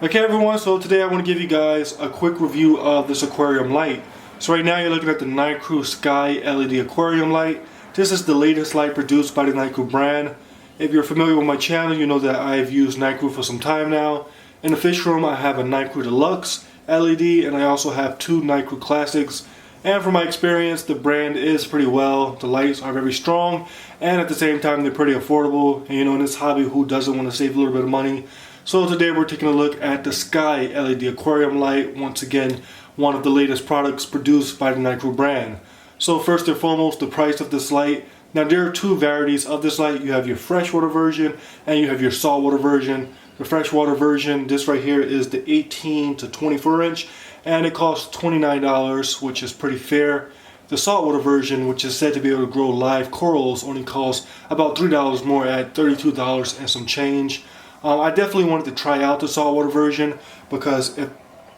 Okay everyone, so today I want to give you guys a quick review of this aquarium light. So right now you're looking at the Nicrew SKYLED Aquarium light. This is the latest light produced by the Nicrew brand. If you're familiar with my channel, you know that I've used Nicrew for some time now. In the fish room I have a Nicrew Deluxe LED and I also have two Nicrew Classics. And from my experience, the brand is pretty well. The lights are very strong and at the same time they're pretty affordable. And you know, in this hobby, who doesn't want to save a little bit of money? So today we're taking a look at the SKYLED Aquarium light. Once again, one of the latest products produced by the Nicrew brand. So first and foremost, the price of this light. Now there are two varieties of this light. You have your freshwater version and you have your saltwater version. The freshwater version, this right here, is the 18 to 24 inch and it costs $29, which is pretty fair. The saltwater version, which is said to be able to grow live corals, only costs about $3 more at $32 and some change. I definitely wanted to try out the saltwater version because if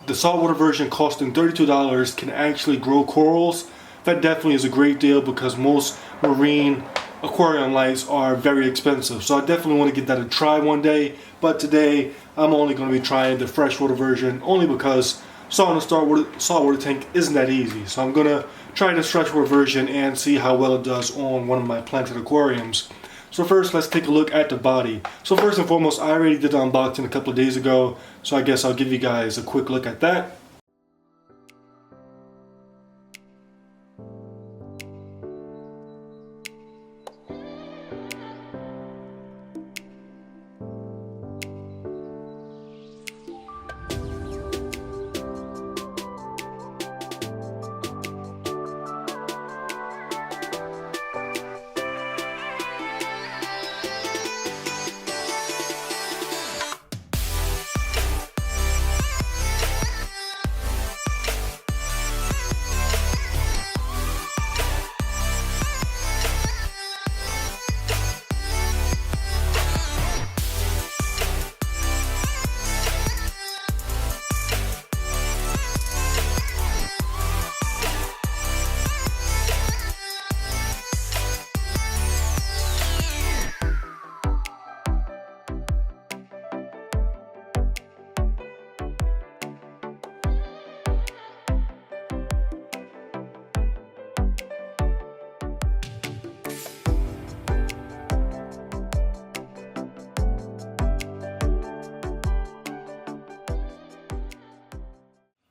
the saltwater version costing $32 can actually grow corals, that definitely is a great deal because most marine aquarium lights are very expensive. So I definitely want to give that a try one day, but today I'm only going to be trying the freshwater version only because salting a saltwater tank isn't that easy. So I'm going to try this freshwater version and see how well it does on one of my planted aquariums. So first, let's take a look at the body. So first and foremost, I already did the unboxing a couple of days ago, so I guess I'll give you guys a quick look at that.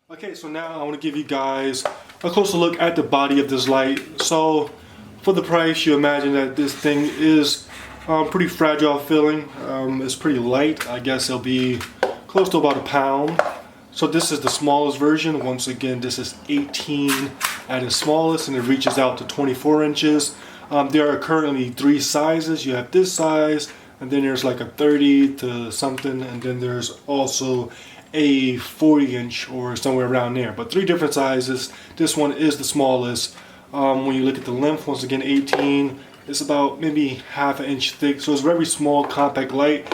Okay, so now I want to give you guys a closer look at the body of this light. So for the price, you imagine that this thing is pretty fragile feeling. It's pretty light. I guess it'll be close to about a pound. So this is the smallest version. Once again, this is 18 at its smallest and it reaches out to 24 inches. There are currently three sizes. You have this size and then there's like a 30 to something and then there's also a 40 inch or somewhere around there, but three different sizes. This one is the smallest. When you look at the length, once again 18, it's about maybe half an inch thick, so it's a very small compact light.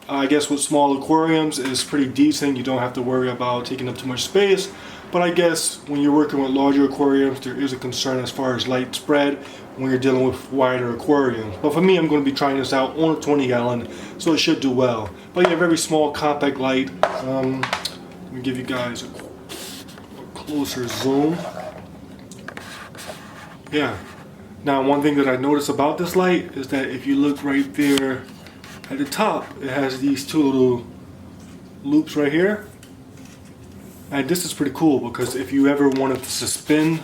I guess with small aquariums is pretty decent. You don't have to worry about taking up too much space, but I guess when you're working with larger aquariums there is a concern as far as light spread when you're dealing with wider aquariums. But for me, I'm going to be trying this out on a 20 gallon, so it should do well. But yeah, very small compact light. Let me give you guys a closer zoom. Yeah. Now one thing that I noticed about this light is that if you look right there at the top, it has these two little loops right here. And this is pretty cool because if you ever wanted to suspend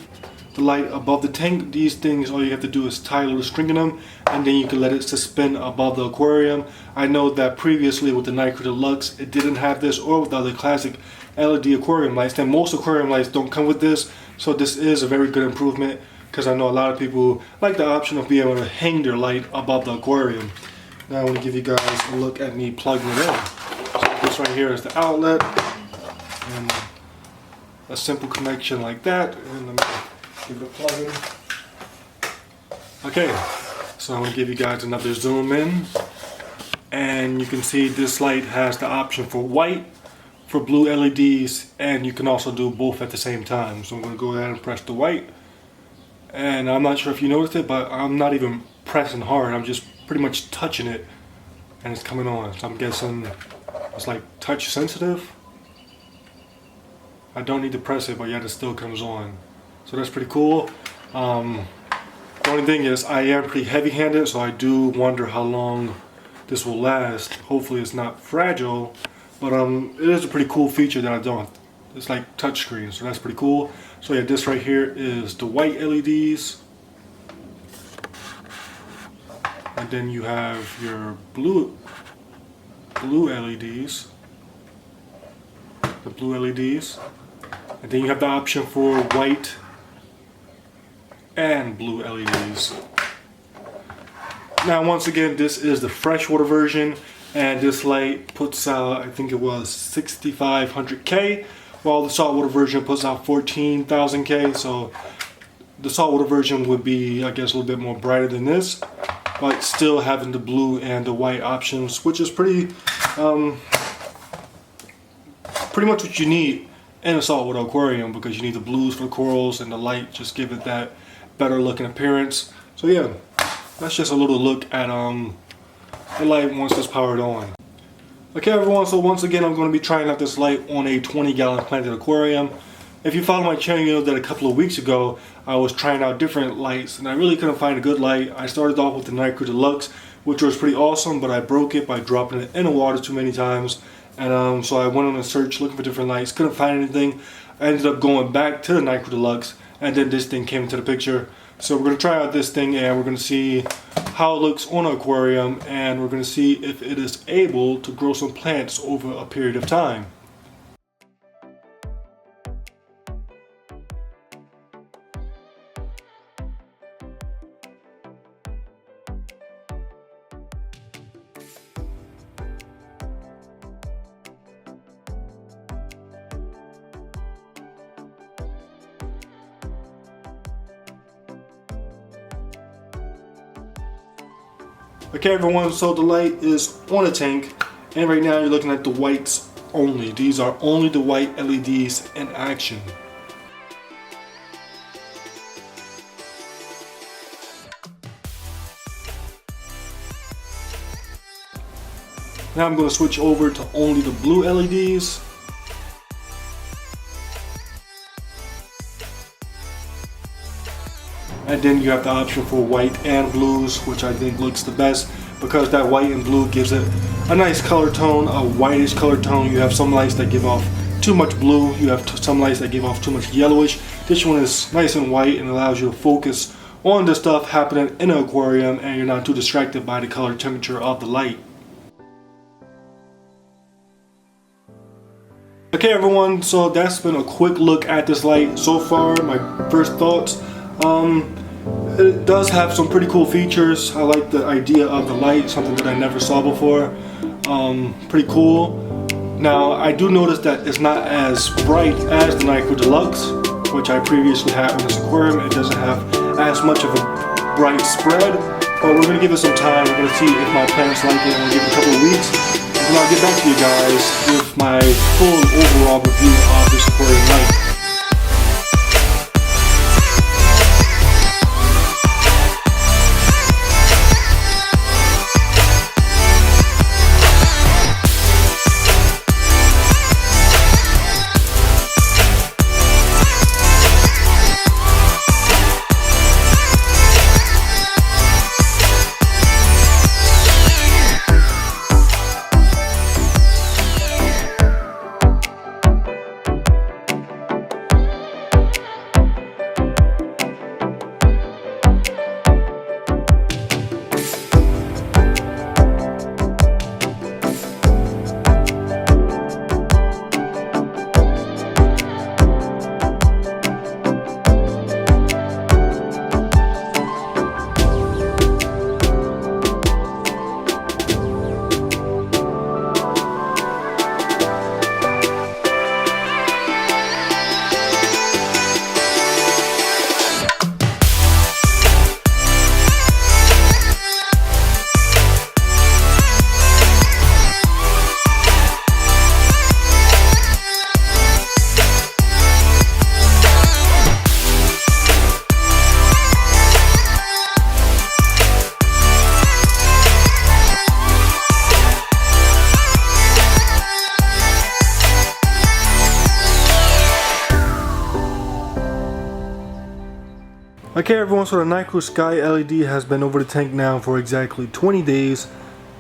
the light above the tank, these things, all you have to do is tie a little string in them and then you can let it suspend above the aquarium. I know that previously with the Nicrew Deluxe it didn't have this, or with the other classic LED aquarium lights, and most aquarium lights don't come with this, so this is a very good improvement because I know a lot of people like the option of being able to hang their light above the aquarium. Now I want to give you guys a look at me plugging it in. So this right here is the outlet and a simple connection like that, and let me Give it a plug in. Okay, so I'm going to give you guys another zoom in. And you can see this light has the option for white, for blue LEDs, and you can also do both at the same time. So I'm going to go ahead and press the white. And I'm not sure if you noticed it, but I'm not even pressing hard. I'm just pretty much touching it and it's coming on. So I'm guessing it's like touch sensitive. I don't need to press it, but yet it still comes on. So that's pretty cool. The only thing is I am pretty heavy-handed, so I do wonder how long this will last. Hopefully it's not fragile, but it is a pretty cool feature that I don't. It's like touchscreen, so that's pretty cool. So yeah, this right here is the white LEDs. And then you have your blue LEDs. The blue LEDs. And then you have the option for white and blue LEDs. Now once again, this is the freshwater version, and this light puts out, I think it was 6500K, while the saltwater version puts out 14,000K. So the saltwater version would be, I guess, a little bit more brighter than this, but still having the blue and the white options, which is pretty much what you need in a saltwater aquarium, because you need the blues for the corals and the light just give it that better looking appearance. So yeah, that's just a little look at the light once it's powered on. Okay everyone, so once again I'm going to be trying out this light on a 20-gallon planted aquarium. If you follow my channel, you know that a couple of weeks ago I was trying out different lights and I really couldn't find a good light. I started off with the Nicrew Deluxe, which was pretty awesome, but I broke it by dropping it in the water too many times. And so I went on a search looking for different lights, couldn't find anything. I ended up going back to the Nicrew Deluxe, and then this thing came into the picture. So we're going to try out this thing and we're going to see how it looks on an aquarium, and we're going to see if it is able to grow some plants over a period of time. Okay everyone, so the light is on the tank, and right now you're looking at the whites only. These are only the white LEDs in action. Now I'm going to switch over to only the blue LEDs. And then you have the option for white and blues, which I think looks the best because that white and blue gives it a nice color tone, a whitish color tone. You have some lights that give off too much blue, you have some lights that give off too much yellowish. This one is nice and white and allows you to focus on the stuff happening in an aquarium, and you're not too distracted by the color temperature of the light. Okay everyone, so that's been a quick look at this light so far. My first thoughts. It does have some pretty cool features. I like the idea of the light, something that I never saw before. Pretty cool. Now I do notice that it's not as bright as the Nicrew Deluxe, which I previously had on this aquarium. It doesn't have as much of a bright spread, but we're going to give it some time. We're going to see if my plants like it. I'll give it a couple of weeks, and I'll get back to you guys with my full overall review of this aquarium light. Okay everyone, so the Nicrew Sky LED has been over the tank now for exactly 20 days.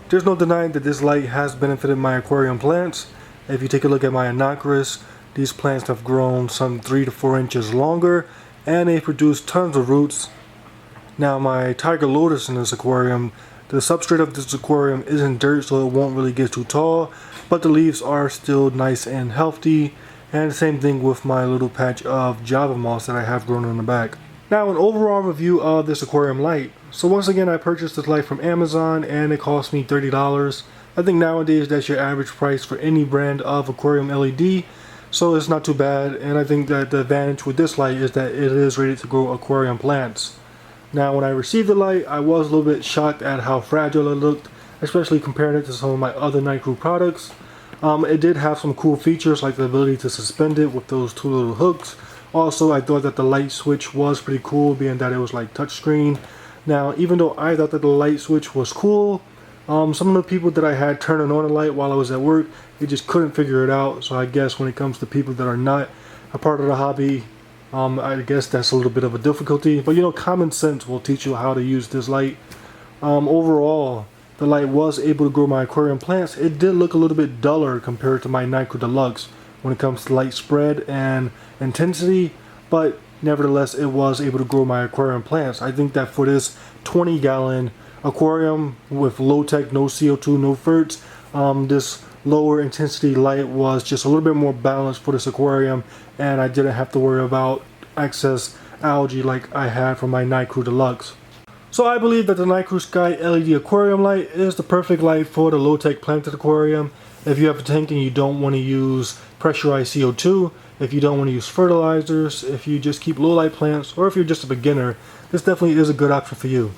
There's no denying that this light has benefited my aquarium plants. If you take a look at my Nicrew, these plants have grown some 3 to 4 inches longer and they produce tons of roots. Now my tiger lotus in this aquarium, the substrate of this aquarium isn't dirt, so it won't really get too tall, but the leaves are still nice and healthy. And the same thing with my little patch of Java moss that I have grown in the back. Now an overall review of this aquarium light. So once again, I purchased this light from Amazon and it cost me $30. I think nowadays that's your average price for any brand of aquarium LED, so it's not too bad. And I think that the advantage with this light is that it is rated to grow aquarium plants. Now when I received the light, I was a little bit shocked at how fragile it looked, especially comparing it to some of my other Nicrew products. It did have some cool features like the ability to suspend it with those two little hooks. Also, I thought that the light switch was pretty cool, being that it was like touchscreen. Now, even though I thought that the light switch was cool, some of the people that I had turning on the light while I was at work, they just couldn't figure it out. So I guess when it comes to people that are not a part of the hobby, I guess that's a little bit of a difficulty. But you know, common sense will teach you how to use this light. Overall, the light was able to grow my aquarium plants. It did look a little bit duller compared to my Nicrew Deluxe when it comes to light spread and intensity, but nevertheless it was able to grow my aquarium plants. I think that for this 20-gallon aquarium with low tech, no CO2, no ferts, this lower intensity light was just a little bit more balanced for this aquarium, and I didn't have to worry about excess algae like I had for my Nicrew Deluxe. So I believe that the Nicrew Sky LED aquarium light is the perfect light for the low tech planted aquarium. If you have a tank and you don't want to use pressurized CO2, if you don't want to use fertilizers, if you just keep low light plants, or if you're just a beginner, this definitely is a good option for you.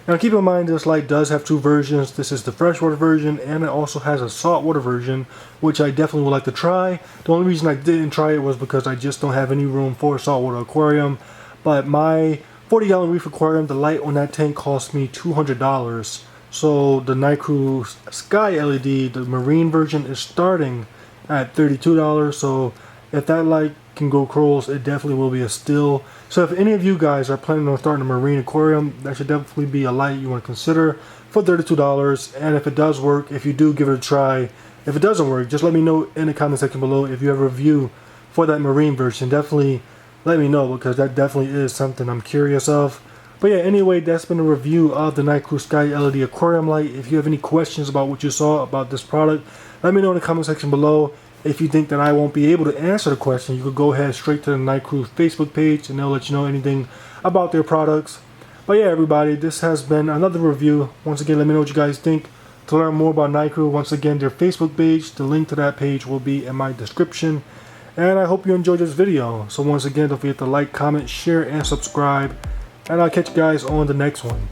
Now keep in mind this light does have two versions. This is the freshwater version and it also has a saltwater version, which I definitely would like to try. The only reason I didn't try it was because I just don't have any room for a saltwater aquarium. But my 40-gallon reef aquarium, the light on that tank cost me $200. So the Nicrew Sky LED, the marine version, is starting at $32. So if that light can go corals, it definitely will be a steal. So if any of you guys are planning on starting a marine aquarium, that should definitely be a light you want to consider for $32. And if it does work, if you do give it a try, if it doesn't work, just let me know in the comment section below. If you have a review for that marine version, definitely let me know, because that definitely is something I'm curious of. But yeah, anyway, that's been a review of the Nicrew Sky LED aquarium light. If you have any questions about what you saw about this product, let me know in the comment section below. If you think that I won't be able to answer the question, you could go ahead straight to the Nicrew Facebook page and they'll let you know anything about their products. But yeah, everybody, this has been another review. Once again, let me know what you guys think. To learn more about Nicrew, once again, their Facebook page, the link to that page will be in my description. And I hope you enjoyed this video. So once again, don't forget to like, comment, share, and subscribe. And I'll catch you guys on the next one.